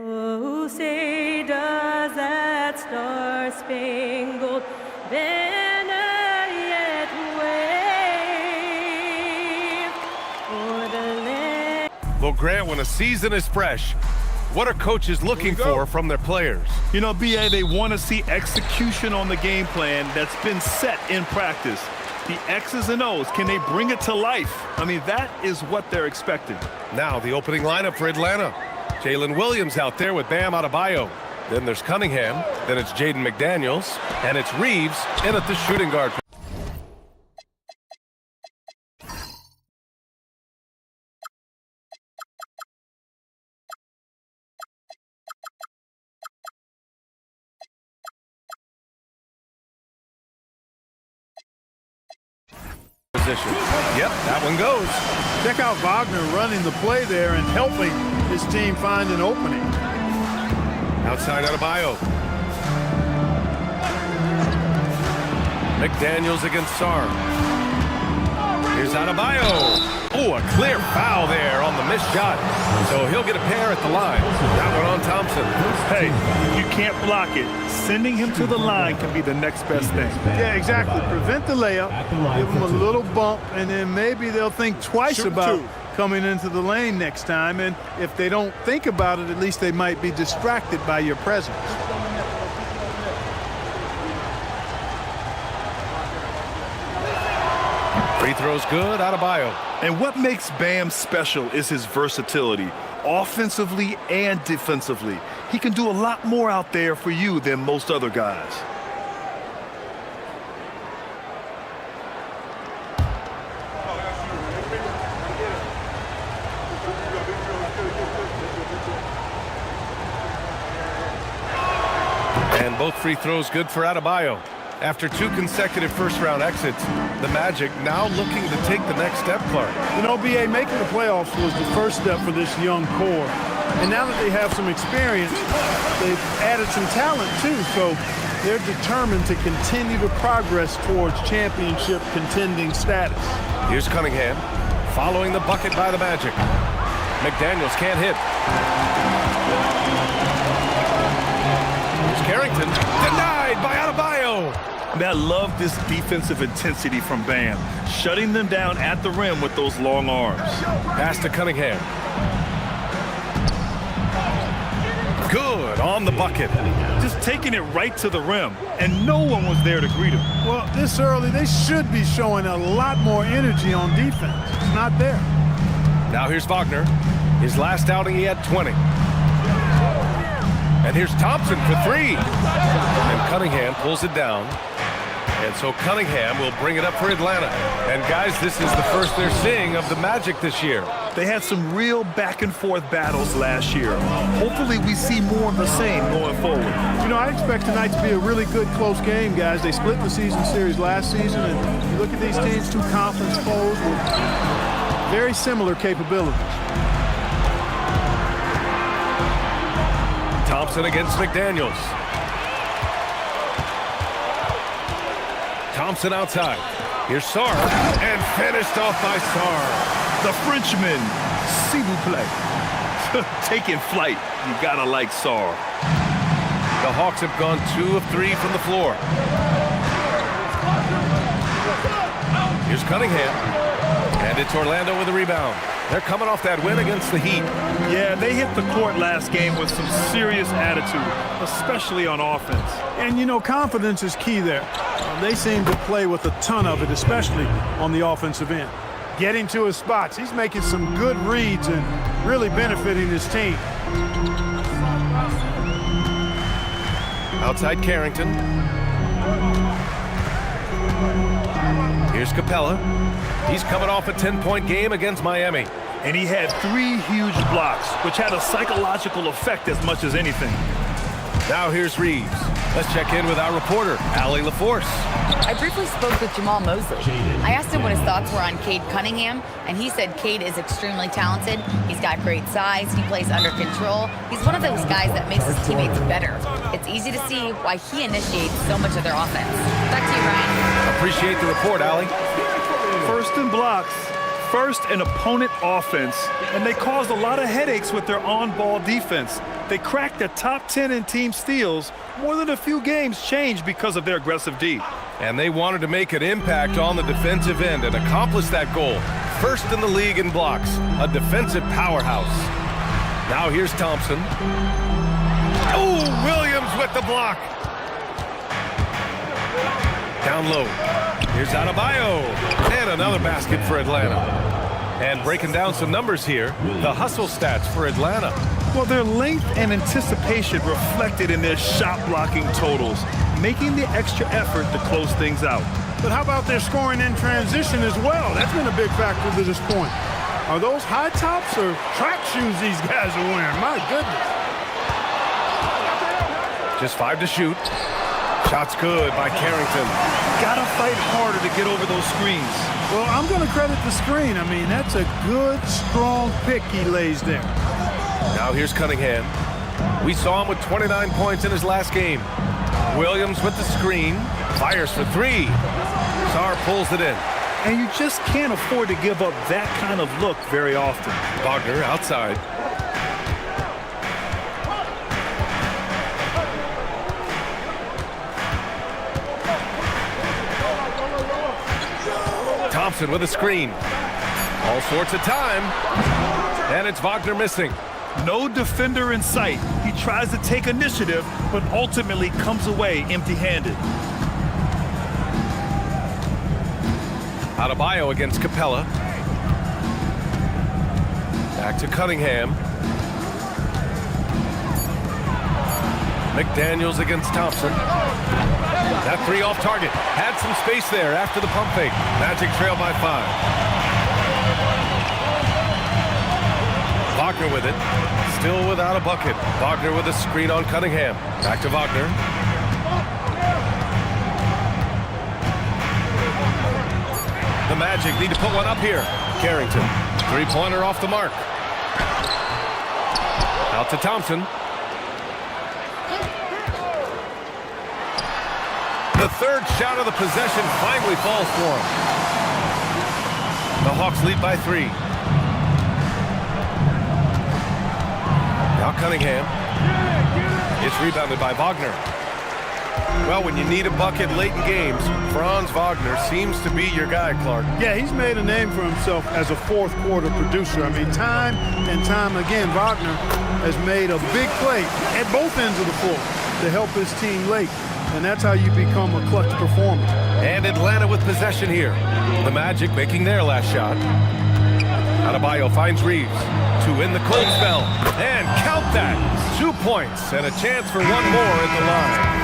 Oh, say does that star-spangled banner yet wave o'er the land? Well, Grant, when a season is fresh, what are coaches looking for from their players? You know, B.A., they want to see execution on the game plan that's been set in practice. The X's and O's, can they bring it to life? I mean, that is what they're expecting. Now the opening lineup for Atlanta. Jalen Williams out there with Bam Adebayo. Then there's Cunningham. Then it's Jaden McDaniels. And it's Reeves in at the shooting guard. Position. Yep, that one goes. Check out Wagner running the play there and helping his team find an opening. Outside Adebayo. McDaniels against Sarr. Here's Adebayo. Oh, a clear foul there on the missed shot. So he'll get a pair at the line. That one on Thompson. Hey, you can't block it. Sending him to the line can be the next best thing. Yeah, exactly. Prevent the layup, give them a little bump, and then maybe they'll think twice about coming into the lane next time. And if they don't think about it, at least they might be distracted by your presence. Free throw's good, Adebayo. And what makes Bam special is his versatility, offensively and defensively. He can do a lot more out there for you than most other guys. And both free throws good for Adebayo. After 2 consecutive first-round exits, the Magic now looking to take the next step, Clark. You know, B.A., making the playoffs was the first step for this young core. And now that they have some experience, they've added some talent, too. So they're determined to continue to progress towards championship contending status. Here's Cunningham, following the bucket by the Magic. McDaniels can't hit. Here's Carrington, denied by Adebayo. I love this defensive intensity from Bam, shutting them down at the rim with those long arms. Pass to Cunningham. Good on the bucket. Just taking it right to the rim, and no one was there to greet him. Well, this early, they should be showing a lot more energy on defense. It's not there. Now here's Wagner. His last outing, he had 20. And here's Thompson for 3. And Cunningham pulls it down. And so Cunningham will bring it up for Atlanta. And guys, this is the first they're seeing of the Magic this year. They had some real back-and-forth battles last year. Hopefully we see more of the same going forward. You know, I expect tonight to be a really good, close game, guys. They split the season series last season, and you look at these teams, 2 conference foes with very similar capabilities. Thompson against McDaniels. Thompson outside. Here's Sarr, and finished off by Sarr. The Frenchman, s'il vous plaît. Taking flight, you gotta like Sarr. The Hawks have gone 2 of 3 from the floor. Here's Cunningham, and it's Orlando with a rebound. They're coming off that win against the Heat. Yeah, they hit the court last game with some serious attitude, especially on offense. And, you know, confidence is key there. They seem to play with a ton of it, especially on the offensive end. Getting to his spots. He's making some good reads and really benefiting his team. Outside Carrington. Here's Capella. He's coming off a 10-point game against Miami. And he had 3 huge blocks, which had a psychological effect as much as anything. Now here's Reeves. Let's check in with our reporter, Allie LaForce. I briefly spoke with Jamal Mosley. I asked him what his thoughts were on Cade Cunningham, and he said Cade is extremely talented. He's got great size. He plays under control. He's one of those guys that makes his teammates better. It's easy to see why he initiates so much of their offense. Back to you, Ryan. Appreciate the report, Allie. First in blocks, first an opponent offense, and they caused a lot of headaches with their on-ball defense. They cracked the top 10 in team steals. More than a few games changed because of their aggressive D. And they wanted to make an impact on the defensive end and accomplish that goal. First in the league in blocks, a defensive powerhouse. Now here's Thompson. Oh, Williams with the block. Down low. Here's Adebayo. And another basket for Atlanta. And breaking down some numbers here, the hustle stats for Atlanta. Well, their length and anticipation reflected in their shot blocking totals, making the extra effort to close things out. But how about their scoring in transition as well? That's been a big factor to this point. Are those high tops or track shoes these guys are wearing? My goodness. Just 5 to shoot. Shot's good by Carrington. Gotta fight harder to get over those screens. Well, I'm going to credit the screen. I mean, that's a good, strong pick he lays there. Now here's Cunningham. We saw him with 29 points in his last game. Williams with the screen. Fires for 3. Sarr pulls it in. And you just can't afford to give up that kind of look very often. Wagner outside. Thompson with a screen. All sorts of time. And it's Wagner missing. No defender in sight. He tries to take initiative, but ultimately comes away empty-handed. Adebayo against Capella. Back to Cunningham. McDaniels against Thompson. That 3 off target. Had some space there after the pump fake. Magic trail by 5. Wagner with it. Still without a bucket. Wagner with a screen on Cunningham. Back to Wagner. The Magic need to put one up here. Carrington. 3-pointer off the mark. Out to Thompson. The third shot of the possession finally falls for him. The Hawks lead by 3. Now Cunningham. It's rebounded by Wagner. Well, when you need a bucket late in games, Franz Wagner seems to be your guy, Clark. Yeah, he's made a name for himself as a fourth-quarter producer. I mean, time and time again, Wagner has made a big play at both ends of the floor to help his team late. And that's how you become a clutch performer. And Atlanta with possession here. The Magic making their last shot. Adebayo finds Reeves to win the cold spell. And count that. 2 points and a chance for one more at the line.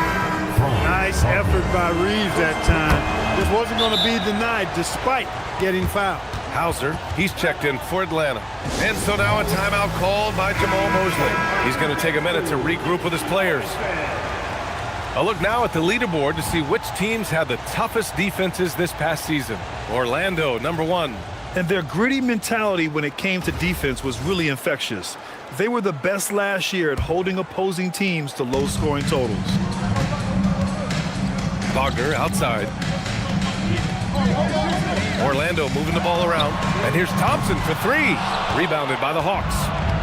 Nice effort by Reeves that time. This wasn't going to be denied despite getting fouled. Hauser, he's checked in for Atlanta. And so now a timeout called by Jamal Mosley. He's going to take a minute to regroup with his players. A look now at the leaderboard to see which teams had the toughest defenses this past season. Orlando, number 1. And their gritty mentality when it came to defense was really infectious. They were the best last year at holding opposing teams to low-scoring totals. Wagner outside. Orlando moving the ball around. And here's Thompson for 3. Rebounded by the Hawks.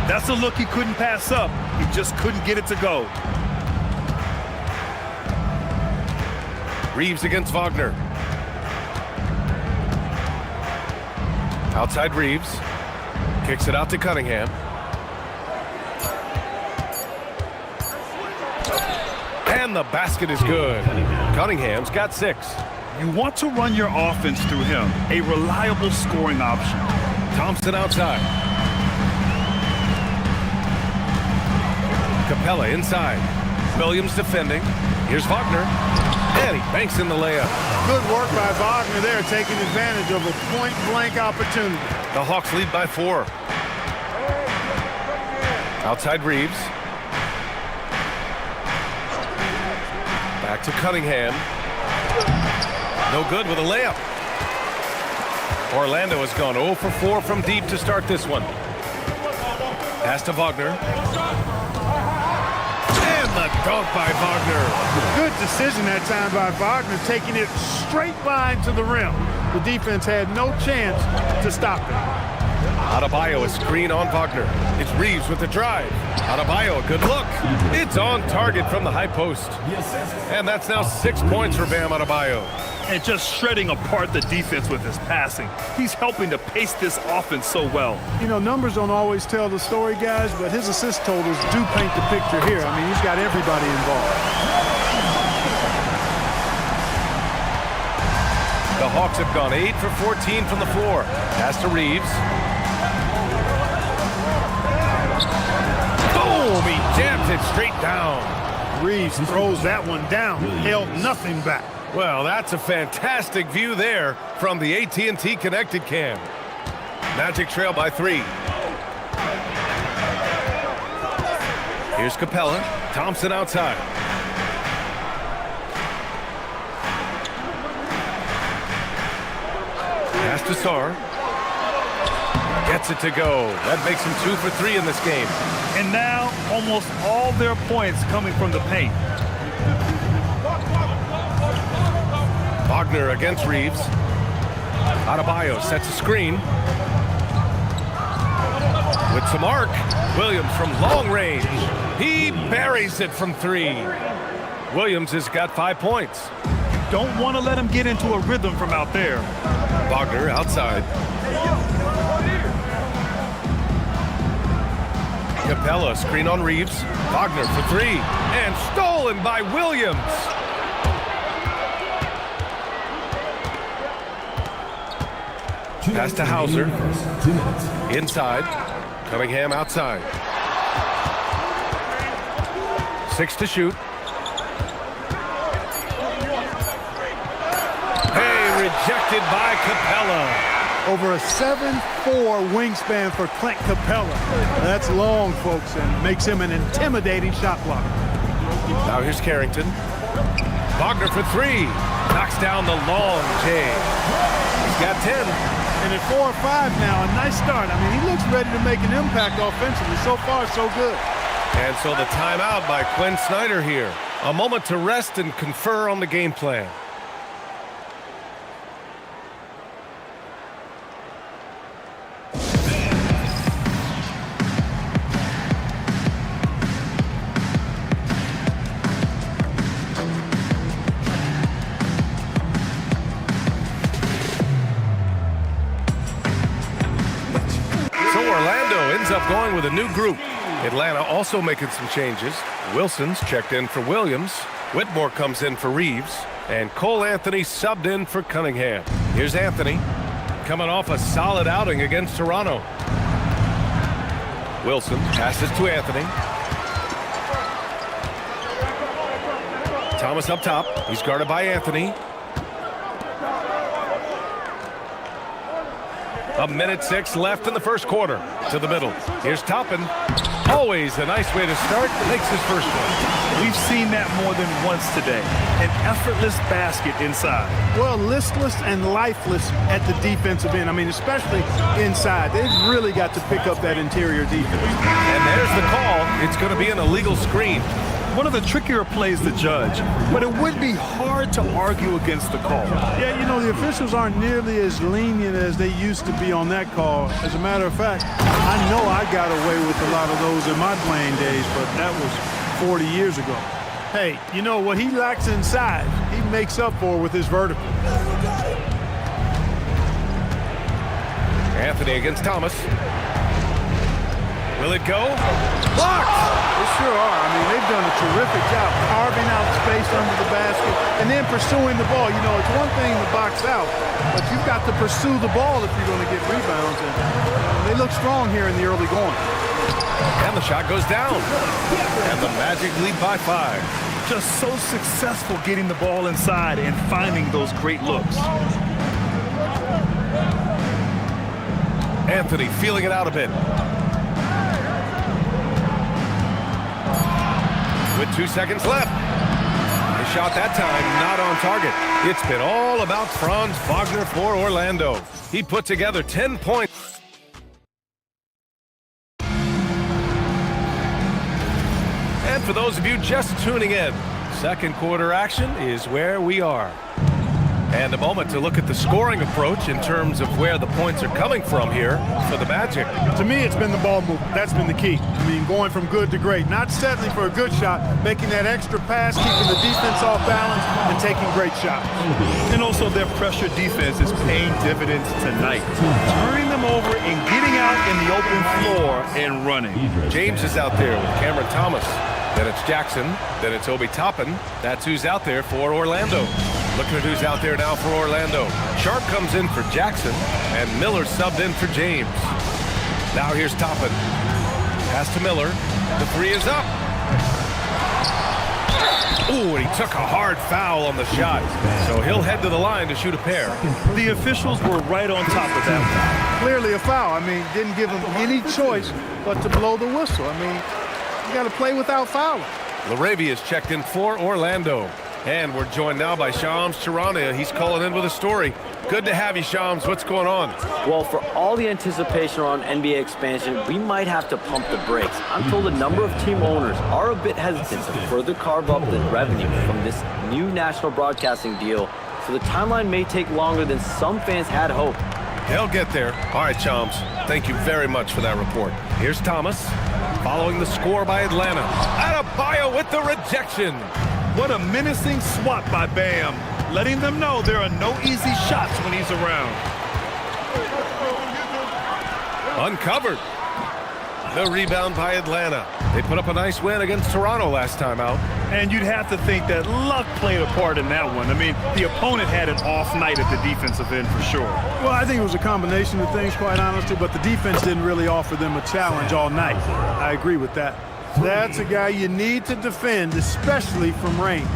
That's a look he couldn't pass up. He just couldn't get it to go. Reeves against Wagner. Outside Reeves. Kicks it out to Cunningham. And the basket is good. Cunningham's got 6. You want to run your offense through him, a reliable scoring option. Thompson outside. Capella inside. Williams defending. Here's Wagner. And he banks in the layup. Good work by Wagner there, taking advantage of a point-blank opportunity. The Hawks lead by 4. Outside Reeves. Back to Cunningham. No good with a layup. Orlando has gone 0 for 4 from deep to start this one. Pass to Wagner. And the dunk by Wagner. Good decision that time by Wagner, taking it straight line to the rim. The defense had no chance to stop it. Adebayo, a screen on Wagner. It's Reeves with the drive. Adebayo, a good look. It's on target from the high post. And that's now 6 points for Bam Adebayo. And just shredding apart the defense with his passing. He's helping to pace this offense so well. You know, numbers don't always tell the story, guys, but his assist totals do paint the picture here. I mean, he's got everybody involved. The Hawks have gone 8 for 14 from the floor. Pass to Reeves. Boom! He jams it straight down. Reeves throws that one down, held nothing back. Well, that's a fantastic view there from the AT&T Connected Cam. Magic trail by 3. Here's Capella. Thompson outside. Pass to Sarr. Gets it to go. That makes him 2 for 3 in this game. And now, almost all their points coming from the paint. Wagner against Reeves. Adebayo sets a screen. With some arc. Williams from long range. He buries it from 3. Williams has got 5 points. Don't want to let him get into a rhythm from out there. Wagner outside. Capella, screen on Reeves. Wagner for 3. And stolen by Williams. Pass to Hauser. Inside. Cunningham outside. 6 to shoot. Rejected by Capella. Over a 7'4" wingspan for Clint Capella. That's long, folks, and makes him an intimidating shot blocker. Now here's Carrington. Wagner for 3. Knocks down the long J. He's got 10. And at 4 or 5 now, a nice start. I mean, he looks ready to make an impact offensively. So far, so good. And so the timeout by Quinn Snyder here. A moment to rest and confer on the game plan. Going with a new group. Atlanta also making some changes. Wilson's checked in for Williams. Whitmore comes in for Reeves. And Cole Anthony subbed in for Cunningham. Here's Anthony coming off a solid outing against Toronto. Wilson passes to Anthony. Thomas up top. He's guarded by Anthony. 1:06 left in the first quarter. To the middle. Here's Toppin. Always a nice way to start. Makes his first one. We've seen that more than once today. An effortless basket inside. Well, listless and lifeless at the defensive end. I mean, especially inside. They've really got to pick up that interior defense. And there's the call. It's going to be an illegal screen. One of the trickier plays to judge, but it would be hard to argue against the call. Yeah, you know, the officials aren't nearly as lenient as they used to be on that call. As a matter of fact, I know I got away with a lot of those in my playing days, but that was 40 years ago. Hey, you know, what he lacks inside, he makes up for with his vertical. Anthony against Thomas. Will it go? Blocked! They sure are. I mean, they've done a terrific job carving out space under the basket and then pursuing the ball. You know, it's one thing to box out, but you've got to pursue the ball if you're going to get rebounds. And they look strong here in the early going. And the shot goes down. And the Magic lead by 5. Just so successful getting the ball inside and finding those great looks. Anthony feeling it out a bit. With 2 seconds left. The shot that time not on target. It's been all about Franz Wagner for Orlando. He put together 10 points. And for those of you just tuning in, second quarter action is where we are. And a moment to look at the scoring approach in terms of where the points are coming from here for the Magic. To me, it's been the ball movement. That's been the key. I mean, going from good to great. Not settling for a good shot, making that extra pass, keeping the defense off balance, and taking great shots. And also their pressure defense is paying dividends tonight. Turning them over and getting out in the open floor and running. James is out there with Cameron Thomas. Then it's Jackson. Then it's Obi Toppin. That's who's out there for Orlando. Looking at who's out there now for Orlando. Sharp comes in for Jackson, and Miller subbed in for James. Now here's Toppin. Pass to Miller. The three is up. Ooh, and he took a hard foul on the shot. So he'll head to the line to shoot a pair. The officials were right on top of that. Clearly a foul. I mean, didn't give him any choice but to blow the whistle. I mean, you got to play without fouling. LaRavia is checked in for Orlando. And we're joined now by Shams Charania. He's calling in with a story. Good to have you, Shams. What's going on? Well, for all the anticipation around NBA expansion, we might have to pump the brakes. I'm told a number of team owners are a bit hesitant to further carve up the revenue from this new national broadcasting deal, so the timeline may take longer than some fans had hoped. They'll get there. All right, Shams. Thank you very much for that report. Here's Thomas, following the score by Atlanta. Adebayo with the rejection. What a menacing swat by Bam, letting them know there are no easy shots when he's around. Uncovered. The rebound by Atlanta. They put up a nice win against Toronto last time out. And you'd have to think that luck played a part in that one. I mean, the opponent had an off night at the defensive end for sure. Well, I think it was a combination of things, quite honestly, but the defense didn't really offer them a challenge all night. I agree with that. That's a guy you need to defend, especially from range.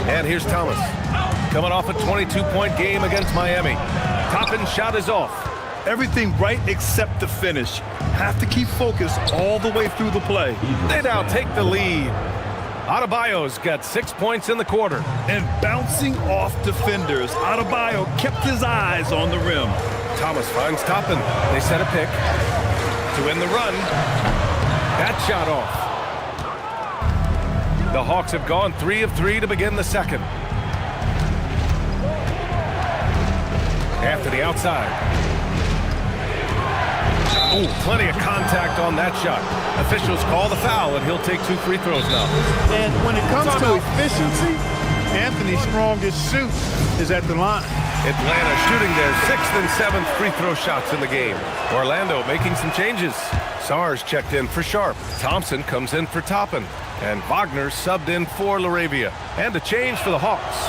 And here's Thomas, coming off a 22-point game against Miami. Toppin's shot is off. Everything right except the finish. Have to keep focused all the way through the play. They now take the lead. Adebayo's got 6 points in the quarter. And bouncing off defenders, Adebayo kept his eyes on the rim. Thomas finds Toppin. They set a pick to win the run. That shot off. The Hawks have gone 3 of 3 to begin the second. After the outside. Oh, plenty of contact on that shot. Officials call the foul, and he'll take 2 free throws now. And when it comes to efficiency, Anthony's strongest suit is at the line. Atlanta shooting their 6th and 7th free throw shots in the game. Orlando making some changes. Sars checked in for Sharp. Thompson comes in for Toppin. And Wagner subbed in for LaRavia. And a change for the Hawks.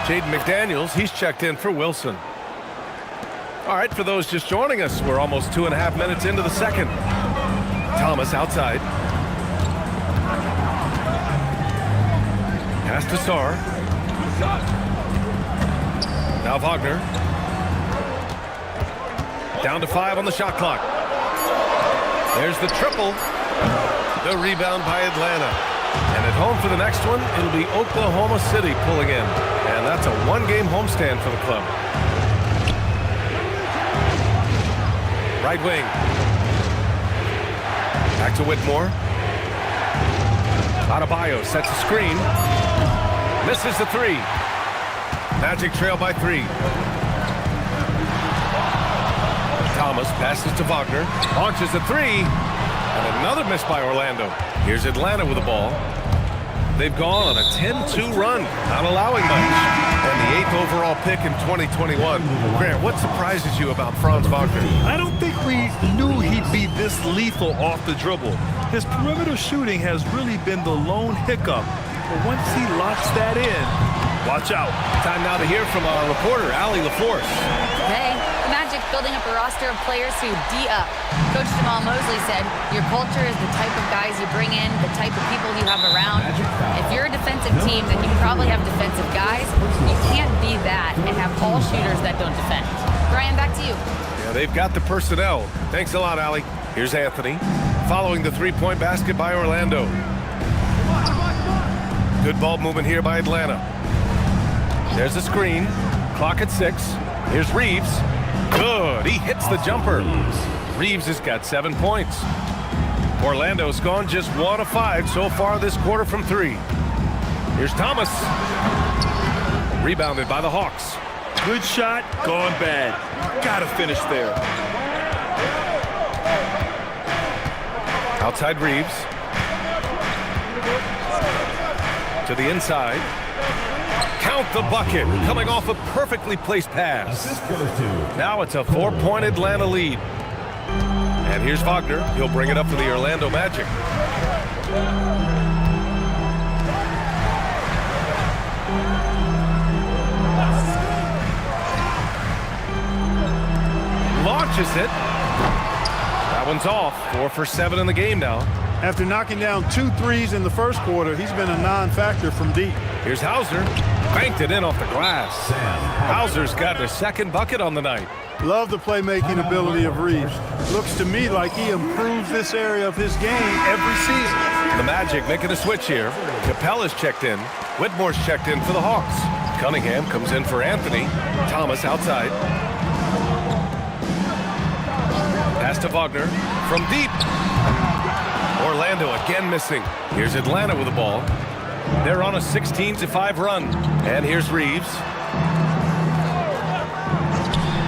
Jaden McDaniels, he's checked in for Wilson. All right, for those just joining us, we're almost 2.5 minutes into the second. Thomas outside. Pass to Sar. Now Wagner. Down to 5 on the shot clock. There's the triple. The rebound by Atlanta. And at home for the next one, it'll be Oklahoma City pulling in. And that's a 1-game homestand for the club. Right wing. Back to Whitmore. Adebayo sets a screen. Misses the 3. Magic trail by 3. Thomas passes to Wagner. Launches the 3. And another miss by Orlando. Here's Atlanta with the ball. They've gone on a 10-2 run, not allowing much. And the 8th overall pick in 2021. Grant, what surprises you about Franz Wagner? I don't think we knew he'd be this lethal off the dribble. His perimeter shooting has really been the lone hiccup. But once he locks that in, watch out. Time now to hear from our reporter, Allie LaForce. Hey, the Magic building up a roster of players who D up. Coach Jamal Mosley said, your culture is the type of guys you bring in, the type of people you have around. If you're a defensive team, then you probably have defensive guys. You can't be that and have all shooters that don't defend. Brian, back to you. Yeah, they've got the personnel. Thanks a lot, Allie. Here's Anthony, following the 3-point basket by Orlando. Good ball movement here by Atlanta. There's the screen. Clock at 6. Here's Reeves. Good. He hits the jumper. Reeves has got 7 points. Orlando's gone just 1 of 5 so far this quarter from 3. Here's Thomas. Rebounded by the Hawks. Good shot, gone bad. Gotta finish there. Outside Reeves. To the inside. Count the bucket. Coming off a perfectly placed pass. Now it's a 4-point Atlanta lead. And here's Wagner. He'll bring it up for the Orlando Magic. Launches it. That one's off. 4 for 7 in the game now. After knocking down 2 threes in the first quarter, he's been a non-factor from deep. Here's Hauser. Banked it in off the glass. Hauser's got his second bucket on the night. Love the playmaking ability of Reeves. Looks to me like he improves this area of his game every season. The Magic making a switch here. Capella's checked in. Whitmore's checked in for the Hawks. Cunningham comes in for Anthony. Thomas outside. Pass to Wagner from deep. Orlando again missing. Here's Atlanta with the ball. They're on a 16-5 run. And here's Reeves.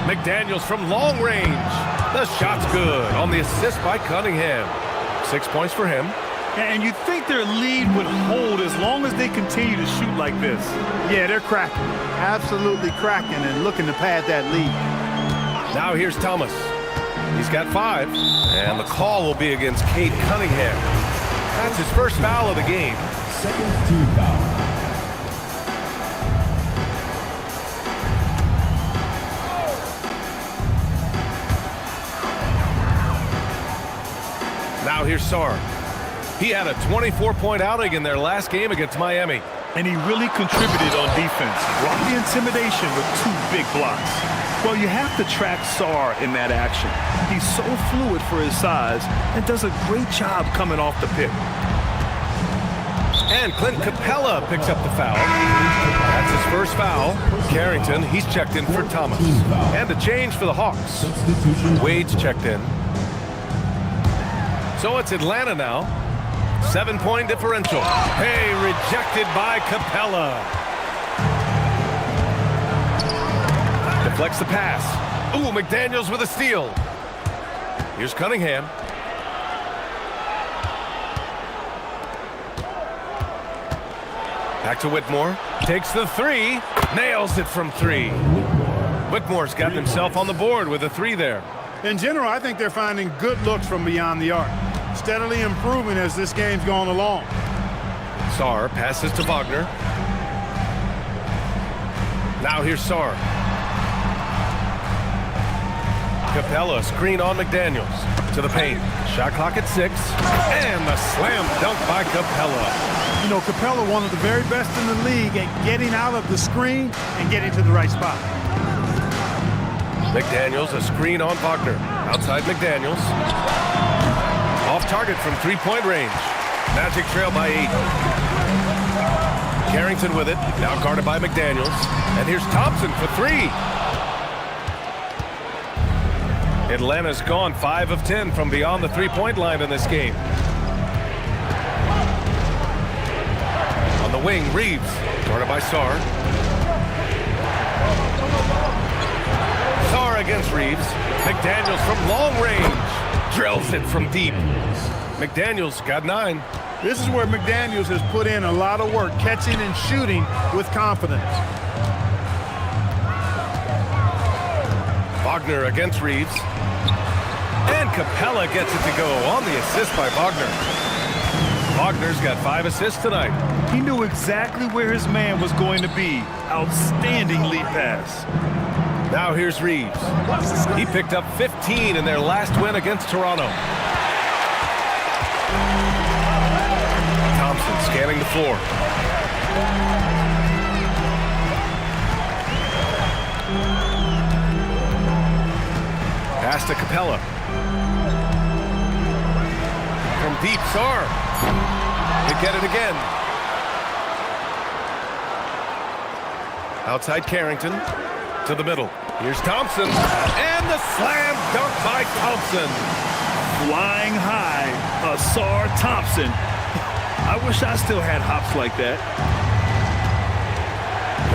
McDaniels from long range. The shot's good on the assist by Cunningham. 6 points for him. And you think their lead would hold as long as they continue to shoot like this. Yeah, they're cracking. Absolutely cracking and looking to pad that lead. Now here's Thomas. He's got 5. And the call will be against Cade Cunningham. That's his first foul of the game. Second team foul. Now here's Sarr. He had a 24-point outing in their last game against Miami. And he really contributed on defense. Brought the intimidation with 2 big blocks. Well, you have to track Sarr in that action. He's so fluid for his size and does a great job coming off the pick. And Clint Capella picks up the foul. That's his first foul. Carrington, he's checked in for Thomas. And a change for the Hawks. Wade's checked in. So it's Atlanta now. 7-point differential. Hey, rejected by Capella. Deflects the pass. Ooh, McDaniels with a steal. Here's Cunningham. Back to Whitmore. Takes the 3. Nails it from 3. Whitmore's got himself on the board with a 3 there. In general, I think they're finding good looks from beyond the arc. Steadily improving as this game's gone along. Sarr passes to Wagner. Now here's Sarr. Capella screen on McDaniels. To the paint. Shot clock at 6. And the slam dunk by Capella. You know, Capella, one of the very best in the league at getting out of the screen and getting to the right spot. McDaniels, a screen on Wagner. Outside McDaniels. Off target from 3-point range. Magic trail by 8. Carrington with it. Now guarded by McDaniels. And here's Thompson for 3. Atlanta's gone 5 of 10 from beyond the 3-point line in this game. On the wing, Reeves. Guarded by Sarr. Sarr against Reeves. McDaniels from long range. Drills it from deep. McDaniels got 9. This is where McDaniels has put in a lot of work, catching and shooting with confidence. Wagner against Reeves. And Capella gets it to go on the assist by Wagner. Wagner's got 5 assists tonight. He knew exactly where his man was going to be. Outstanding lead pass. Now here's Reeves. He picked up 15 in their last win against Toronto. Thompson scanning the floor. Pass to Capella. From deep, Sarr. They get it again. Outside Carrington. To the middle. Here's Thompson. And the slam dunk by Thompson. Flying high, Sarr Thompson. I wish I still had hops like that.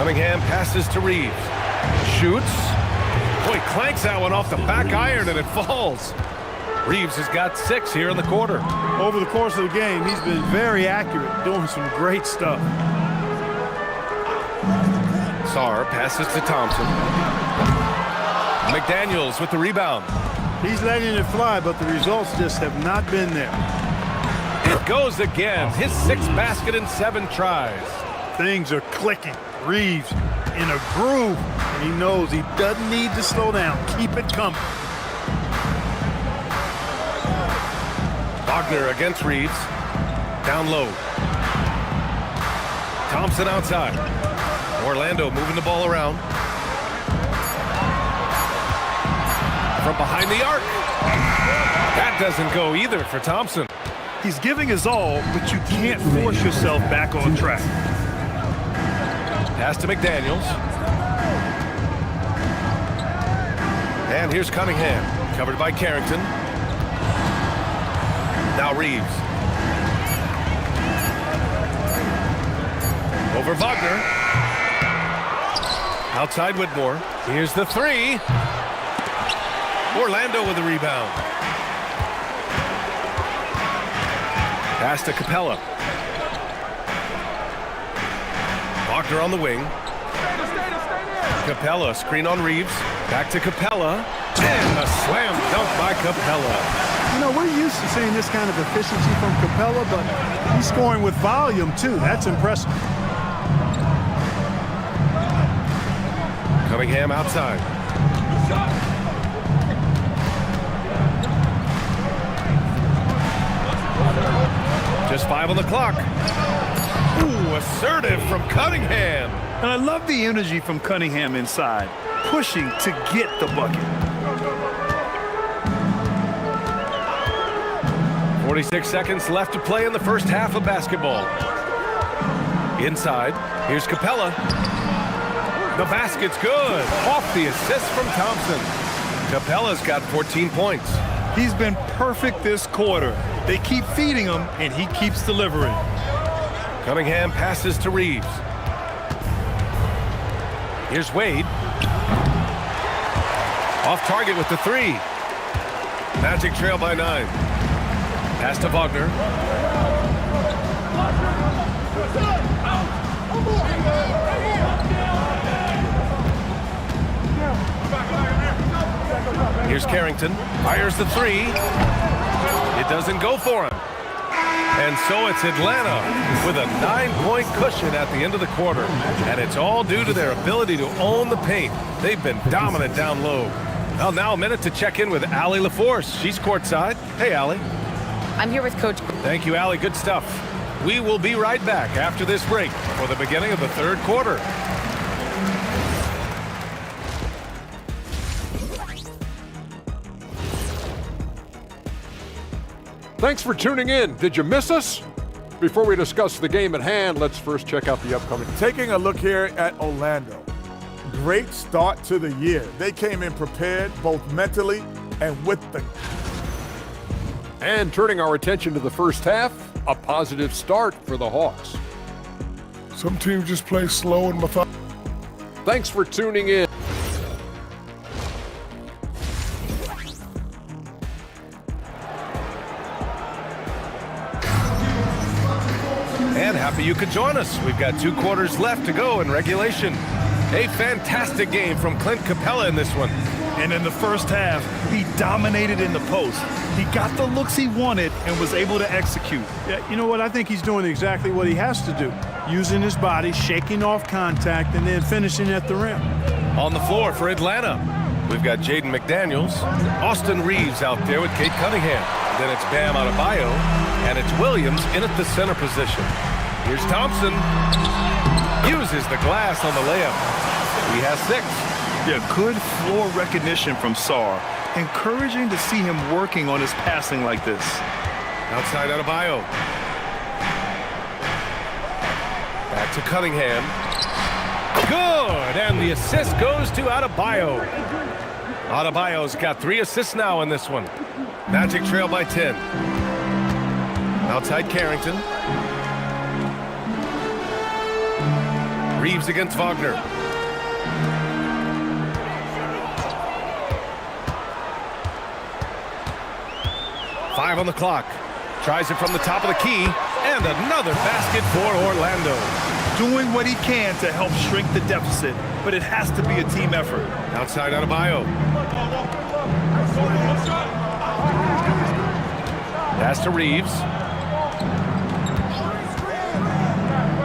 Cunningham passes to Reeves. Shoots. Boy, clanks that one off the back iron and it falls. Reeves has got 6 here in the quarter. Over the course of the game, he's been very accurate, doing some great stuff. Sarr passes to Thompson. McDaniels with the rebound. He's letting it fly, but the results just have not been there. It goes again. His 6th basket in 7 tries. Things are clicking. Reeves in a groove, and he knows he doesn't need to slow down. Keep it coming. Wagner against Reeves. Down low. Thompson outside. Orlando moving the ball around. From behind the arc. That doesn't go either for Thompson. He's giving his all, but you can't force yourself back on track. Pass to McDaniels. And here's Cunningham. Covered by Carrington. Now Reeves. Over Wagner. Outside Whitmore. Here's the 3. Orlando with the rebound. Pass to Capella. Wagner on the wing. Capella, screen on Reeves. Back to Capella. And a slam dunk by Capella. You know, we're used to seeing this kind of efficiency from Capella, but he's scoring with volume, too. That's impressive. Cunningham outside. Just 5 on the clock. Ooh, assertive from Cunningham. And I love the energy from Cunningham inside, pushing to get the bucket. 46 seconds left to play in the first half of basketball. Inside, here's Capella. The basket's good. Off the assist from Thompson. Capella's got 14 points. He's been perfect this quarter. They keep feeding him, and he keeps delivering. Cunningham passes to Reeves. Here's Wade. Off target with the 3. Magic trail by 9. Pass to Wagner. Here's Carrington. Fires the 3. It doesn't go for him. And so it's Atlanta with a 9-point cushion at the end of the quarter. And it's all due to their ability to own the paint. They've been dominant down low. Well, now a minute to check in with Allie LaForce. She's courtside. Hey, Allie. I'm here with Coach. Thank you, Allie. Good stuff. We will be right back after this break for the beginning of the third quarter. Thanks for tuning in. Did you miss us? Before we discuss the game at hand, let's first check out the upcoming. Taking a look here at Orlando. Great start to the year. They came in prepared both mentally and with the... And turning our attention to the first half, a positive start for the Hawks. Some teams just play slow and methodical. Thanks for tuning in. And happy you could join us. We've got 2 quarters left to go in regulation. A fantastic game from Clint Capella in this one. And in the first half, he dominated in the post. He got the looks he wanted and was able to execute. Yeah, you know what? I think he's doing exactly what he has to do. Using his body, shaking off contact, and then finishing at the rim. On the floor for Atlanta, we've got Jaden McDaniels. Austin Reeves out there with Cade Cunningham. Then it's Bam Adebayo, and it's Williams in at the center position. Here's Thompson. Uses the glass on the layup. He has 6. Yeah, good floor recognition from Sarr. Encouraging to see him working on his passing like this. Outside Adebayo. Back to Cunningham. Good, and the assist goes to Adebayo. Adebayo's got 3 assists now in this one. Magic trail by 10. Outside Carrington. Reeves against Wagner. Five on the clock. Tries it from the top of the key. And another basket for Orlando. Doing what he can to help shrink the deficit, but it has to be a team effort. Outside Adebayo. Pass to Reeves.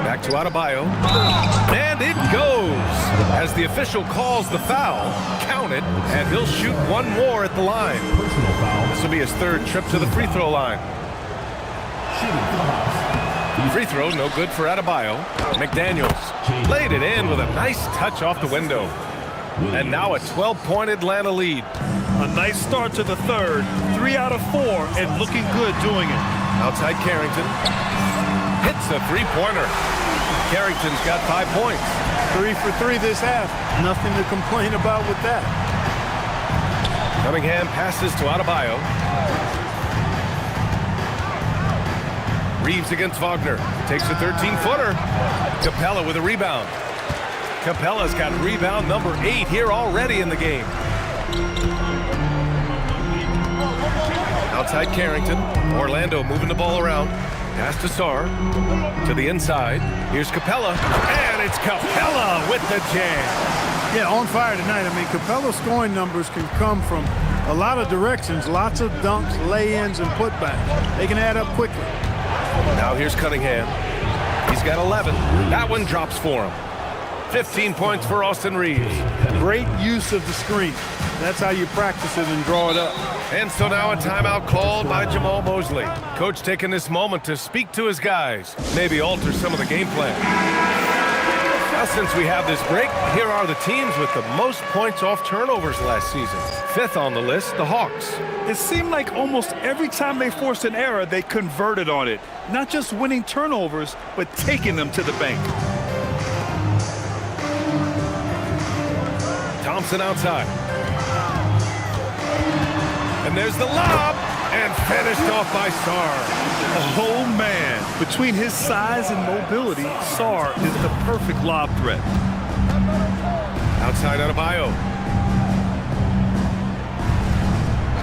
Back to Adebayo. And it goes. As the official calls the foul, count it, and he'll shoot one more at the line. This will be his third trip to the free throw line. Free throw, no good for Adebayo. McDaniels laid it in with a nice touch off the window. And now a 12-point Atlanta lead. A nice start to the third. 3 out of 4 and looking good doing it. Outside Carrington. Hits a three-pointer. Carrington's got 5 points. 3 for 3 this half. Nothing to complain about with that. Cunningham passes to Adebayo. Reeves against Wagner. Takes a 13-footer. Capella with a rebound. Capella's got rebound number 8 here already in the game. Outside Carrington. Orlando moving the ball around. Pass to Sarr. To the inside. Here's Capella. And it's Capella with the jam. Yeah, on fire tonight. I mean, Capella's scoring numbers can come from a lot of directions. Lots of dunks, lay-ins, and putbacks. They can add up quickly. Now here's Cunningham. He's got 11. That one drops for him. 15 points for Austin Reeves. Great use of the screen. That's how you practice it and draw it up. And so now a timeout called by Jamal Mosley. Coach taking this moment to speak to his guys, maybe alter some of the game plan. Now since we have this break, here are the teams with the most points off turnovers last season. 5th on the list, the Hawks. It seemed like almost every time they forced an error, they converted on it. Not just winning turnovers, but taking them to the bank. Thompson outside. And there's the lob, and finished off by Sarr. Oh, man. Between his size and mobility, Sarr is the perfect lob threat. Outside Adebayo.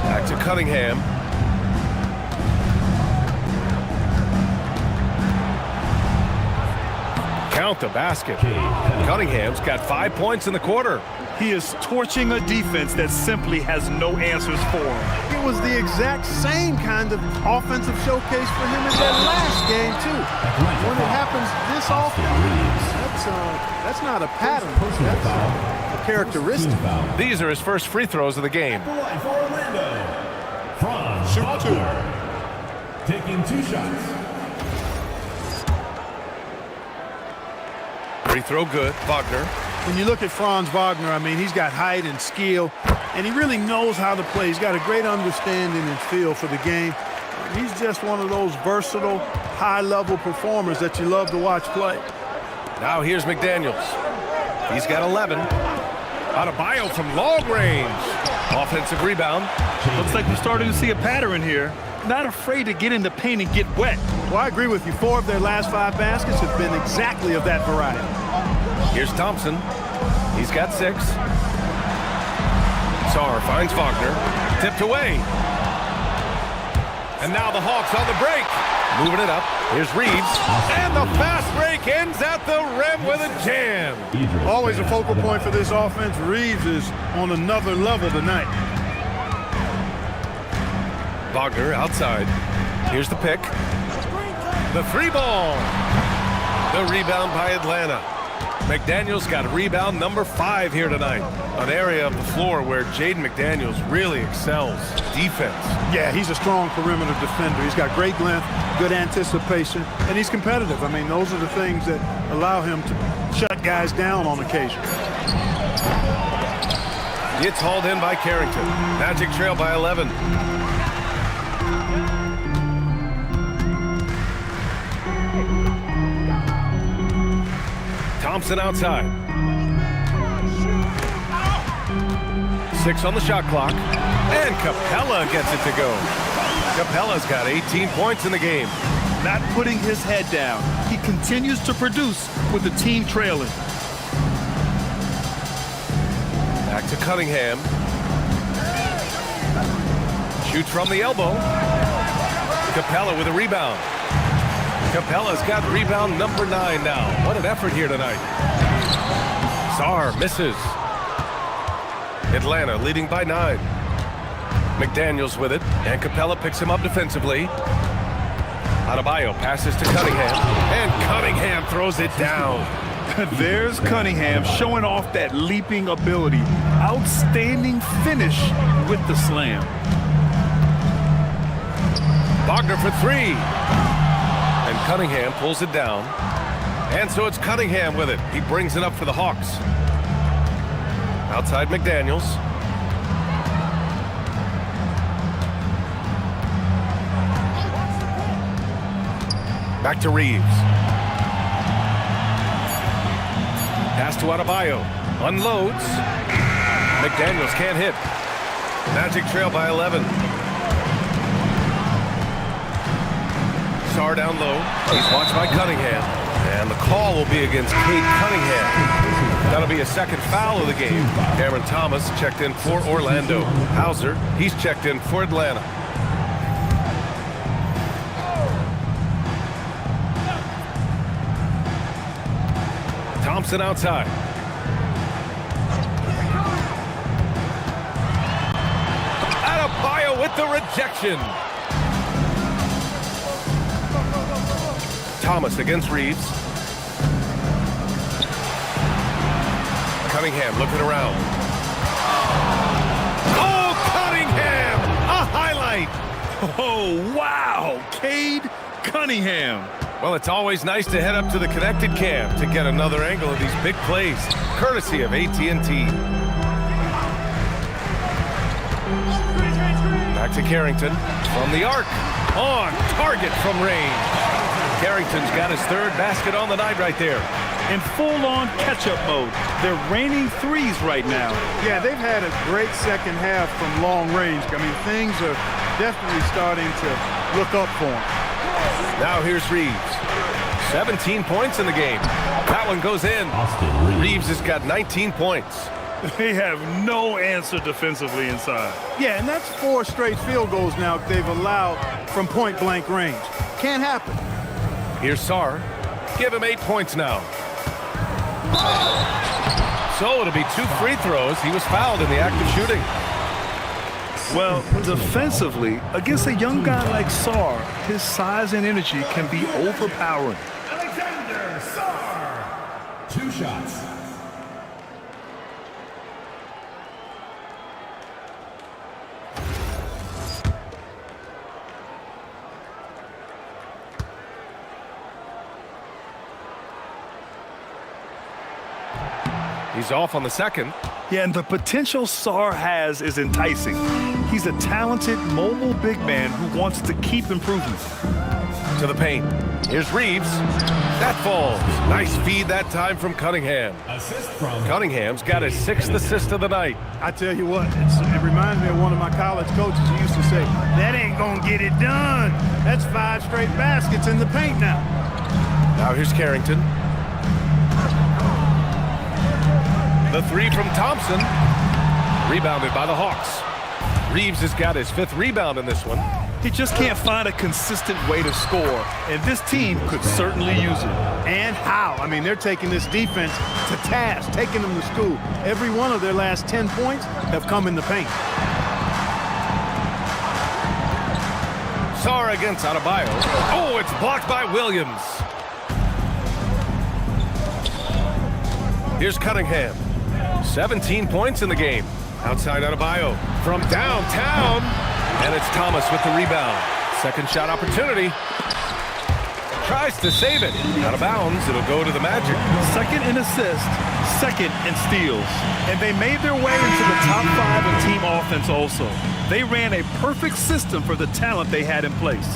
Back to Cunningham. Count the basket. Cunningham's got 5 points in the quarter. He is torching a defense that simply has no answers for him. It was the exact same kind of offensive showcase for him in that last game, too. When it happens this often, that's not a pattern. That's a characteristic. These are his first free throws of the game. Shoot 2. Taking 2 shots. Free throw good. Wagner. When you look at Franz Wagner, I mean, he's got height and skill, and he really knows how to play. He's got a great understanding and feel for the game. He's just one of those versatile, high-level performers that you love to watch play. Now here's McDaniels. He's got 11. Adebayo from long range. Offensive rebound. Looks like we're starting to see a pattern here. Not afraid to get in the paint and get wet. Well, I agree with you. 4 of their last 5 baskets have been exactly of that variety. Here's Thompson. He's got 6. Sarr finds Wagner. Tipped away. And now the Hawks on the break. Moving it up. Here's Reeves. And the fast break ends at the rim with a jam. Always a focal point for this offense. Reeves is on another level tonight. Wagner outside. Here's the pick. The free ball. The rebound by Atlanta. McDaniels got rebound number 5 here tonight. An area of the floor where Jaden McDaniels really excels. Defense. Yeah, he's a strong perimeter defender. He's got great length, good anticipation, and he's competitive. I mean, those are the things that allow him to shut guys down on occasion. It's hauled in by Carrington. Magic trail by 11. Thompson outside. 6 on the shot clock. And Capella gets it to go. Capella's got 18 points in the game. Not putting his head down. He continues to produce with the team trailing. Back to Cunningham. Shoots from the elbow. Capella with a rebound. Capella's got rebound number 9 now. What an effort here tonight. Sarr misses. Atlanta leading by 9. McDaniels with it, and Capella picks him up defensively. Adebayo passes to Cunningham, and Cunningham throws it down. There's Cunningham showing off that leaping ability. Outstanding finish with the slam. Wagner for 3. And Cunningham pulls it down. And so it's Cunningham with it. He brings it up for the Hawks. Outside McDaniels. Back to Reeves. Pass to Adebayo. Unloads. McDaniels can't hit. Magic trail by 11. Sarr down low. He's watched by Cunningham. And the call will be against Cade Cunningham. That'll be a second foul of the game. Cameron Thomas checked in for Orlando. Hauser, he's checked in for Atlanta. Thompson outside. Adebayo with the rejection. Thomas against Reeves. Cunningham looking around. Oh, Cunningham! A highlight! Oh, wow! Cade Cunningham. Well, it's always nice to head up to the connected cam to get another angle of these big plays, courtesy of AT&T. Back to Carrington from the arc. On target from range. Carrington's got his 3rd basket on the night right there. In full-on catch-up mode. They're raining threes right now. Yeah, they've had a great second half from long range. I mean, things are definitely starting to look up for them. Now here's Reeves. 17 points in the game. That one goes in. Reeves has got 19 points. They have no answer defensively inside. Yeah, and that's 4 straight field goals now they've allowed from point-blank range. Can't happen. Here's Sarr. Give him 8 points now. So it'll be 2 free throws. He was fouled in the act of shooting. Well, defensively, against a young guy like Sarr, his size and energy can be overpowering. Alexander Sarr. 2 shots. He's off on the second. Yeah, and the potential Sarr has is enticing. He's a talented, mobile big man who wants to keep improving. To the paint. Here's Reeves. That falls. Nice feed that time from Cunningham. Assist from Cunningham's got his 6th assist of the night. I tell you what, it reminds me of one of my college coaches who used to say, that ain't gonna get it done. That's 5 straight baskets in the paint now. Now here's Carrington. The 3 from Thompson. Rebounded by the Hawks. Reeves has got his 5th rebound in this one. He just can't find a consistent way to score, and this team could certainly use it. And how? I mean, they're taking this defense to task, taking them to school. Every one of their last 10 points have come in the paint. Sarr against Adebayo. Oh, it's blocked by Williams. Here's Cunningham. 17 points in the game. Outside Adebayo from downtown. And it's Thomas with the rebound. Second shot opportunity. Tries to save it. Out of bounds. It'll go to the Magic. Second in assists, second in steals. And they made their way into the top 5 in team offense also. They ran a perfect system for the talent they had in place.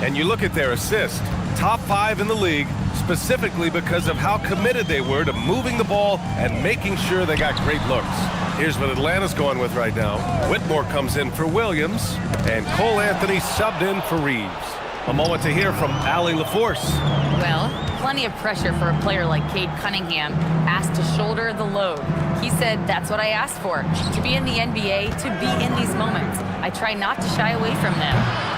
And you look at their assist. Top 5 in the league, specifically because of how committed they were to moving the ball and making sure they got great looks. Here's what Atlanta's going with right now. Whitmore comes in for Williams, and Cole Anthony subbed in for Reeves. A moment to hear from Allie LaForce. Well, plenty of pressure for a player like Cade Cunningham, asked to shoulder the load. He said, that's what I asked for, to be in the NBA, to be in these moments. I try not to shy away from them.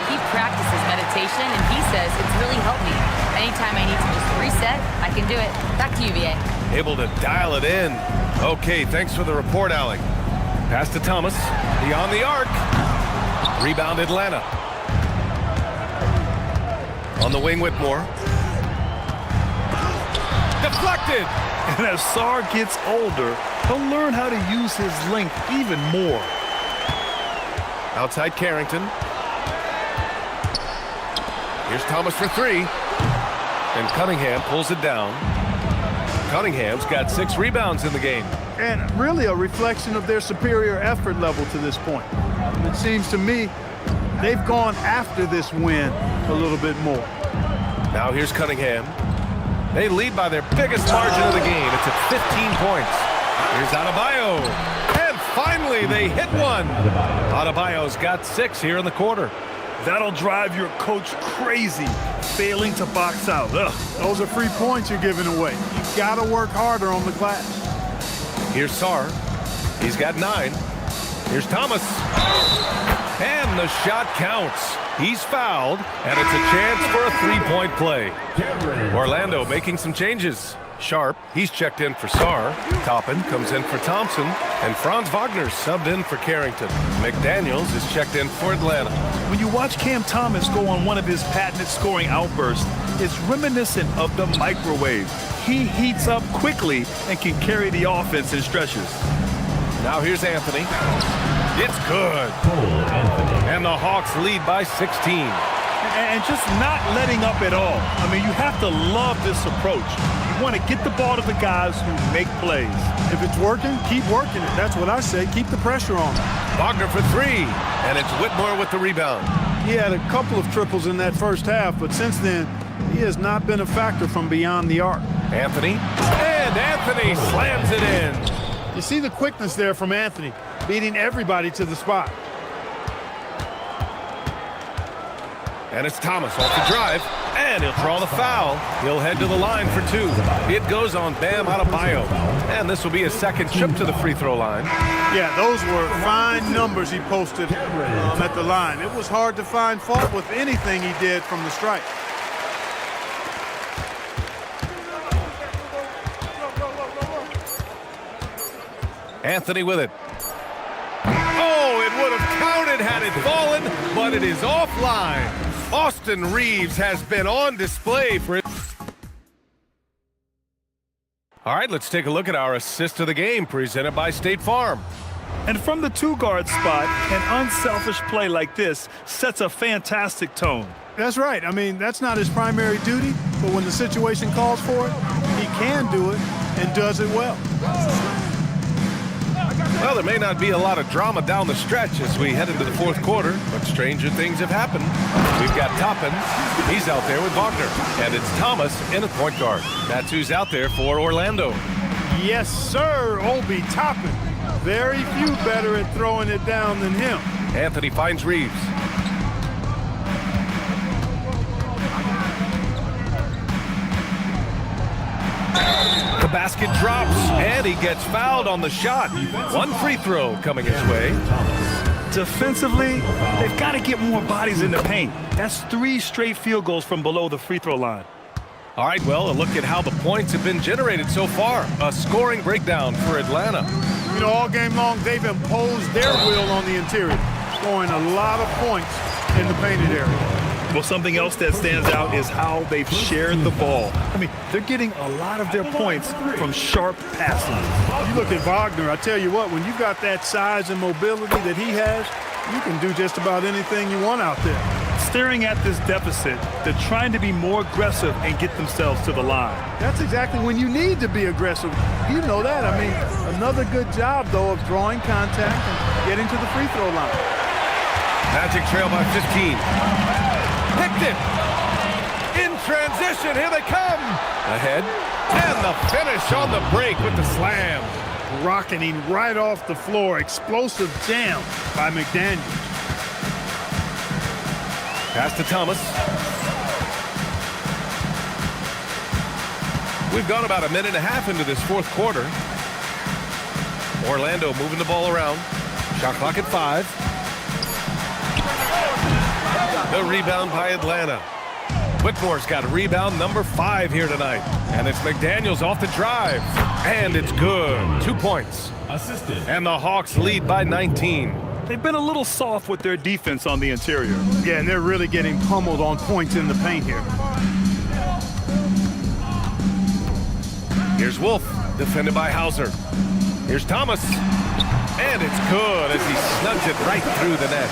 He practices meditation, and he says it's really helped me. Anytime I need to just reset, I can do it. Back to you, VA. Able to dial it in. Okay, thanks for the report, Allie. Pass to Thomas. Beyond the arc. Rebound, Atlanta. On the wing, Whitmore. Deflected! And as Sarr gets older, he'll learn how to use his length even more. Outside Carrington. Here's Thomas for three. And Cunningham pulls it down. Cunningham's got 6 rebounds in the game. And really a reflection of their superior effort level to this point. It seems to me they've gone after this win a little bit more. Now here's Cunningham. They lead by their biggest margin of the game. It's at 15 points. Here's Adebayo. And finally, they hit one. Adebayo's got 6 here in the quarter. That'll drive your coach crazy, failing to box out. Ugh. Those are free points you're giving away. You got to work harder on the glass. Here's Sarr. He's got 9. Here's Thomas. And the shot counts. He's fouled, and it's a chance for a 3-point play. Orlando making some changes. Sharp, he's checked in for Sarr. Toppin comes in for Thompson. And Franz Wagner subbed in for Carrington. McDaniels is checked in for Atlanta. When you watch Cam Thomas go on one of his patented scoring outbursts, it's reminiscent of the microwave. He heats up quickly and can carry the offense in stretches. Now here's Anthony. It's good. And the Hawks lead by 16. And just not letting up at all. I mean, you have to love this approach. You want to get the ball to the guys who make plays. If it's working, keep working it. That's what I say. Keep the pressure on. Wagner for 3. And it's Whitmore with the rebound. He had a couple of triples in that first half, but since then, he has not been a factor from beyond the arc. Anthony. And Anthony slams it in. You see the quickness there from Anthony, beating everybody to the spot. And it's Thomas off the drive, and he'll draw the foul. He'll head to the line for 2. It goes on Bam Adebayo. And this will be his second trip to the free throw line. Yeah, those were fine numbers he posted at the line. It was hard to find fault with anything he did from the stripe. Anthony with it. Oh, it would have counted had it fallen, but it is offline. Austin Reeves has been on display for it. All right, let's take a look at our assist of the game presented by State Farm. And from the 2-guard spot, an unselfish play like this sets a fantastic tone. That's right. I mean, that's not his primary duty, but when the situation calls for it, he can do it and does it well. Well, there may not be a lot of drama down the stretch as we head into the 4th quarter, but stranger things have happened. We've got Toppin. He's out there with Wagner. And it's Thomas in a point guard. That's who's out there for Orlando. Yes, sir, Obi Toppin. Very few better at throwing it down than him. Anthony finds Reeves. The basket drops, and he gets fouled on the shot. 1 free throw coming his way. Defensively, they've got to get more bodies in the paint. That's 3 straight field goals from below the free throw line. All right, well, a look at how the points have been generated so far. A scoring breakdown for Atlanta. You know, all game long, they've imposed their will on the interior, scoring a lot of points in the painted area. Well, something else that stands out is how they've shared the ball. I mean, they're getting a lot of their points from sharp passing. You look at Wagner, I tell you what, when you got that size and mobility that he has, you can do just about anything you want out there. Staring at this deficit, they're trying to be more aggressive and get themselves to the line. That's exactly when you need to be aggressive. You know that. I mean, another good job, though, of drawing contact and getting to the free throw line. Magic trail by 15. Picked it. In transition, here they come. Ahead. And the finish on the break with the slam. Rocketing right off the floor. Explosive jam by McDaniels. Pass to Thomas. We've gone about a minute and a half into this fourth quarter. Orlando moving the ball around. Shot clock at 5. The rebound by Atlanta. Whitmore's got rebound number 5 here tonight. And it's McDaniels off the drive. And it's good. 2 points. Assisted. And the Hawks lead by 19. They've been a little soft with their defense on the interior. Yeah, and they're really getting pummeled on points in the paint here. Here's Wolf, defended by Hauser. Here's Thomas. And it's good as he snugs it right through the net.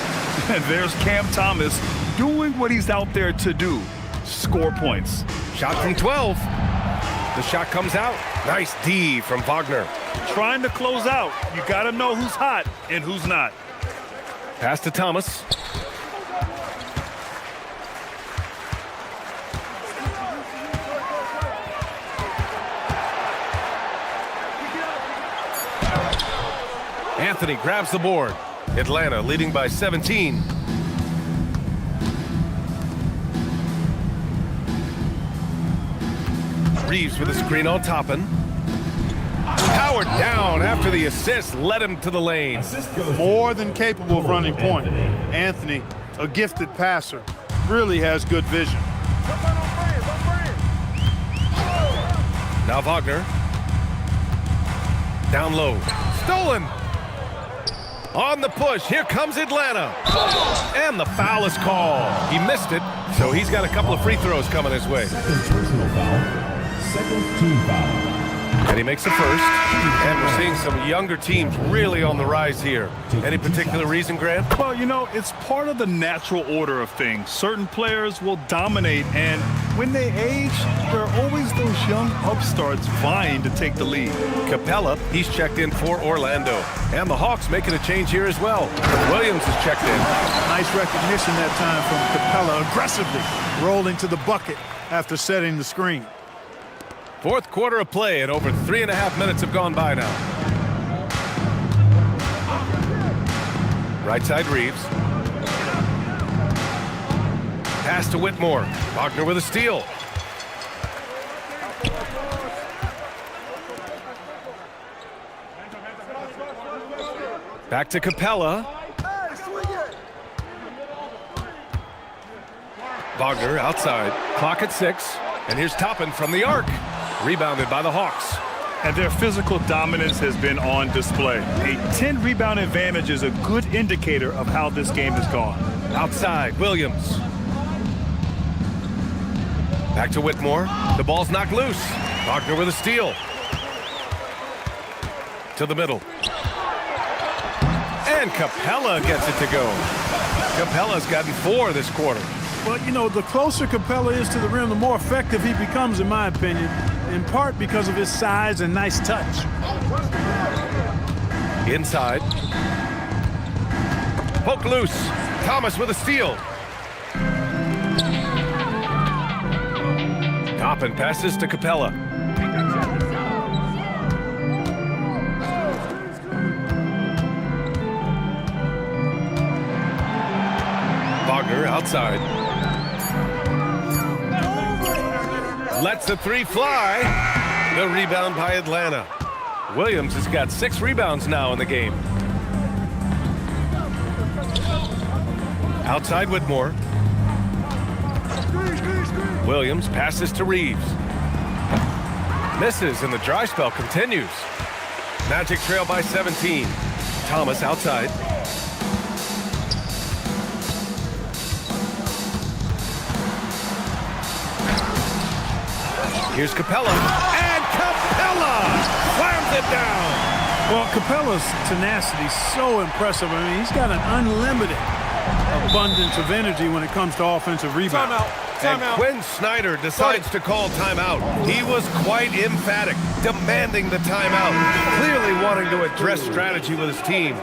And there's Cam Thomas doing what he's out there to do. Score points. Shot from 12. The shot comes out. Nice D from Wagner. Trying to close out. You got to know who's hot and who's not. Pass to Thomas. Anthony grabs the board. Atlanta leading by 17. Reeves with a screen on Toppin. Howard down after the assist led him to the lane. More than capable of running point. Anthony, a gifted passer, really has good vision. Now Wagner. Down low. Stolen. On the push. Here comes Atlanta. And the foul is called. He missed it, so he's got a couple of free throws coming his way. Second personal foul. Second team foul. And he makes the first. And we're seeing some younger teams really on the rise here. Any particular reason, Grant? Well, you know, it's part of the natural order of things. Certain players will dominate, and when they age, there are always those young upstarts vying to take the lead. Capella, he's checked in for Orlando. And the Hawks making a change here as well. Williams is checked in. Nice recognition that time from Capella, aggressively rolling to the bucket after setting the screen. Fourth quarter of play, and over 3.5 minutes have gone by now. Right side Reeves. Pass to Whitmore. Wagner with a steal. Back to Capella. Wagner outside. Clock at 6. And here's Toppin from the arc. Rebounded by the Hawks. And their physical dominance has been on display. A 10-rebound advantage is a good indicator of how this game has gone. Outside, Williams. Back to Whitmore. The ball's knocked loose. Wagner with a steal. To the middle. And Capella gets it to go. Capella's gotten 4 this quarter. Well, you know, the closer Capella is to the rim, the more effective he becomes, in my opinion, in part because of his size and nice touch. Inside. Poke loose. Thomas with a steal. Toppin passes to Capella. Wagner outside. Lets the 3 fly. The rebound by Atlanta. Williams has got 6 rebounds now in the game. Outside Whitmore. Williams passes to Reeves. Misses, and the dry spell continues. Magic trail by 17. Thomas outside. Here's Capella, and Capella slams it down. Well, Capella's tenacity is so impressive. I mean, he's got an unlimited abundance of energy when it comes to offensive rebound. And Quinn Snyder decides to call timeout. He was quite emphatic, demanding the timeout, clearly wanting to address strategy with his team.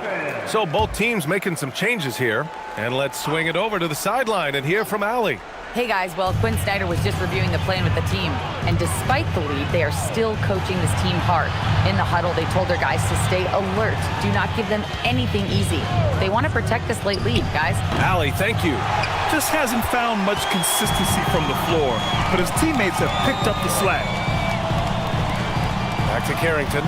So both teams making some changes here. And let's swing it over to the sideline and hear from Allie. Hey guys, well, Quinn Snyder was just reviewing the plan with the team, and despite the lead, they are still coaching this team hard. In the huddle, they told their guys to stay alert. Do not give them anything easy. They want to protect this late lead, guys. Allie, thank you. Just hasn't found much consistency from the floor, but his teammates have picked up the slack. Back to Carrington.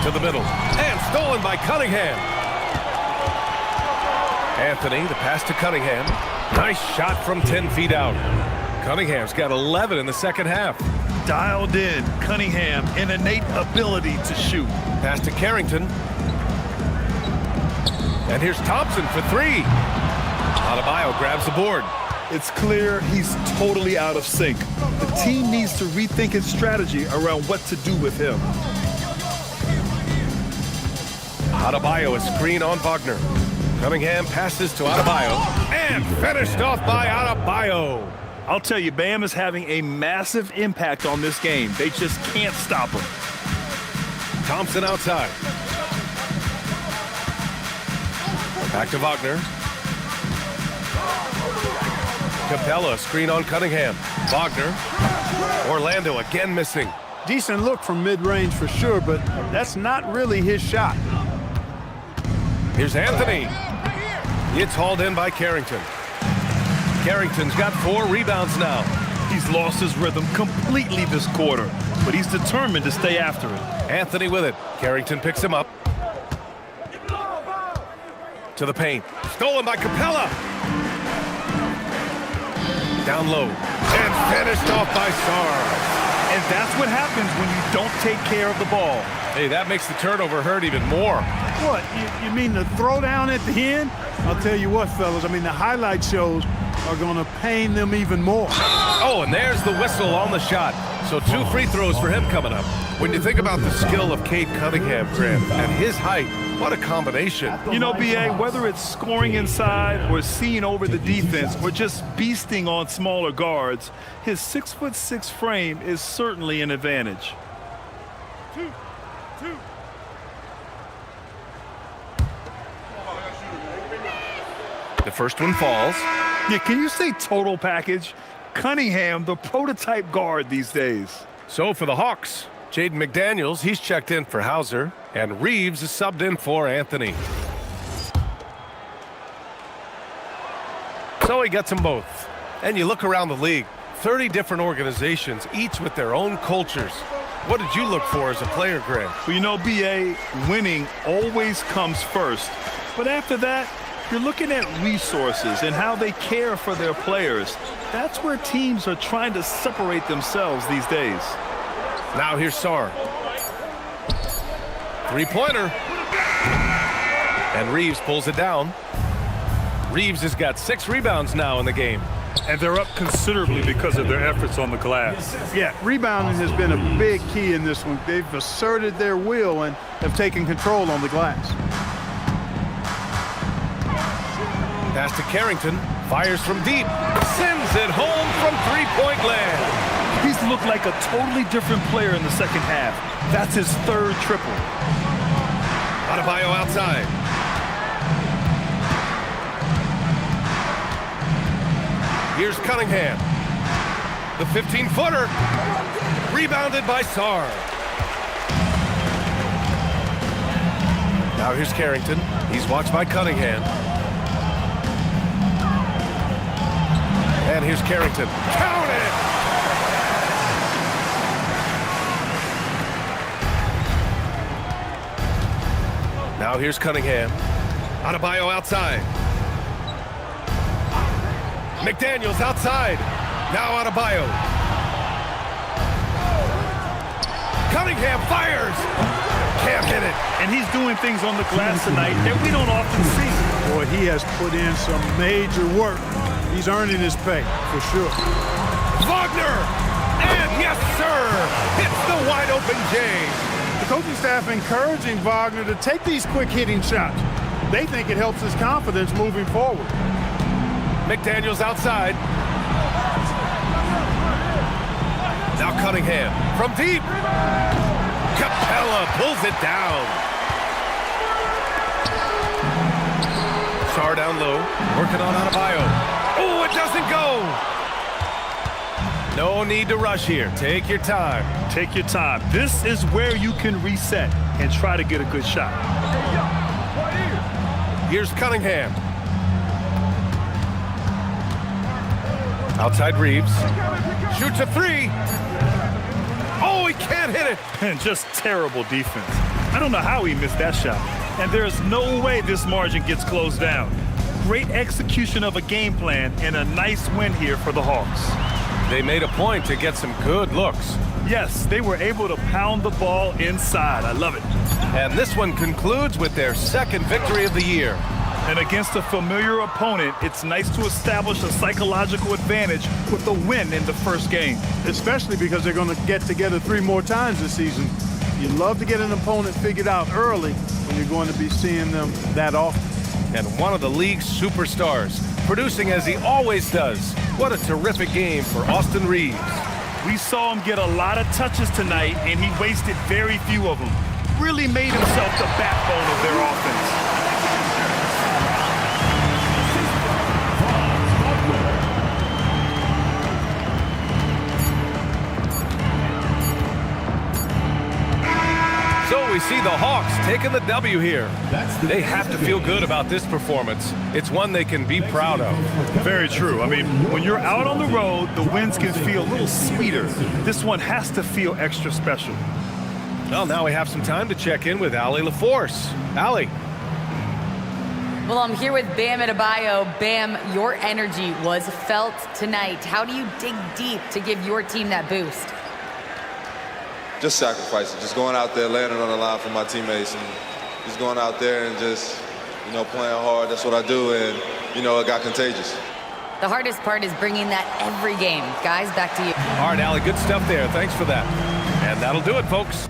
To the middle. And stolen by Cunningham. Anthony, the pass to Cunningham. Nice shot from 10 feet out. Cunningham's got 11 in the second half. Dialed in, Cunningham, an innate ability to shoot. Pass to Carrington. And here's Thompson for three. Adebayo grabs the board. It's clear he's totally out of sync. The team needs to rethink its strategy around what to do with him. Adebayo, a screen on Wagner. Cunningham passes to Adebayo. And finished off by Adebayo. I'll tell you, Bam is having a massive impact on this game. They just can't stop him. Thompson outside. Back to Wagner. Capella, screen on Cunningham. Wagner. Orlando again missing. Decent look from mid-range for sure, but that's not really his shot. Here's Anthony. It's hauled in by Carrington. Carrington's got 4 rebounds now. He's lost his rhythm completely this quarter, but he's determined to stay after it. Anthony with it. Carrington picks him up. To the paint. Stolen by Capella. Down low. And finished off by Sarr. And that's what happens when you don't take care of the ball. Hey, that makes the turnover hurt even more. What, you mean the throwdown at the end? I'll tell you what, fellas, I mean, the highlight shows are going to pain them even more. Oh, and there's the whistle on the shot. So 2 free throws for him coming up. When you think about the skill of Cade Cunningham, Graham, and his height, what a combination. You know, B.A., whether it's scoring inside or seeing over the defense or just beasting on smaller guards, his 6'6" frame is certainly an advantage. The first one falls. Yeah, can you say total package? Cunningham, the prototype guard these days. So for the Hawks, Jaden McDaniels, he's checked in for Hauser, and Reeves is subbed in for Anthony. So he gets them both. And you look around the league, 30 different organizations, each with their own cultures. What did you look for as a player, Graham? Well, you know, B.A., winning always comes first. But after that, you're looking at resources and how they care for their players. That's where teams are trying to separate themselves these days. Now here's Sarr. Three-pointer. And Reeves pulls it down. Reeves has got 6 rebounds now in the game. And they're up considerably because of their efforts on the glass. Yeah, rebounding has been a big key in this one. They've asserted their will and have taken control on the glass. Pass to Carrington. Fires from deep. Sends it home from three-point land. He's looked like a totally different player in the second half. That's his 3rd triple. Adebayo outside. Here's Cunningham. The 15-footer. Rebounded by Sarr. Now here's Carrington. He's watched by Cunningham. And here's Carrington. Count it! Now here's Cunningham. Adebayo outside. McDaniels outside. Now Adebayo. Cunningham fires. Can't hit it. And he's doing things on the glass tonight that we don't often see. Boy, he has put in some major work. He's earning his pay, for sure. Wagner! And yes, sir! Hits the wide-open J. The coaching staff encouraging Wagner to take these quick-hitting shots. They think it helps his confidence moving forward. McDaniels outside. Now Cunningham from deep. Capella pulls it down. Sarr down low, working on Adebayo. Oh, it doesn't go. No need to rush here. Take your time. Take your time. This is where you can reset and try to get a good shot. Here's Cunningham. Outside Reeves. Shoots a three. Oh, he can't hit it. And just terrible defense. I don't know how he missed that shot. And there's no way this margin gets closed down. Great execution of a game plan and a nice win here for the Hawks. They made a point to get some good looks. Yes, they were able to pound the ball inside. I love it. And this one concludes with their second victory of the year. And against a familiar opponent, it's nice to establish a psychological advantage with a win in the first game. Especially because they're going to get together 3 more times this season. You love to get an opponent figured out early when you're going to be seeing them that often. And one of the league's superstars, producing as he always does. What a terrific game for Austin Reeves. We saw him get a lot of touches tonight, and he wasted very few of them. Really made himself the backbone of their offense. So we see the Hawks taking the W here. They have to feel good about this performance. It's one they can be proud of. Very true. I mean, when you're out on the road, the wins can feel a little sweeter. This one has to feel extra special. Well, now we have some time to check in with Allie LaForce. Allie. Well, I'm here with Bam Adebayo. Bam, your energy was felt tonight. How do you dig deep to give your team that boost? Just sacrificing, just going out there, laying it on the line for my teammates, and just going out there and just, playing hard. That's what I do, and, it got contagious. The hardest part is bringing that every game. Guys, back to you. All right, Allie, good stuff there. Thanks for that. And that'll do it, folks.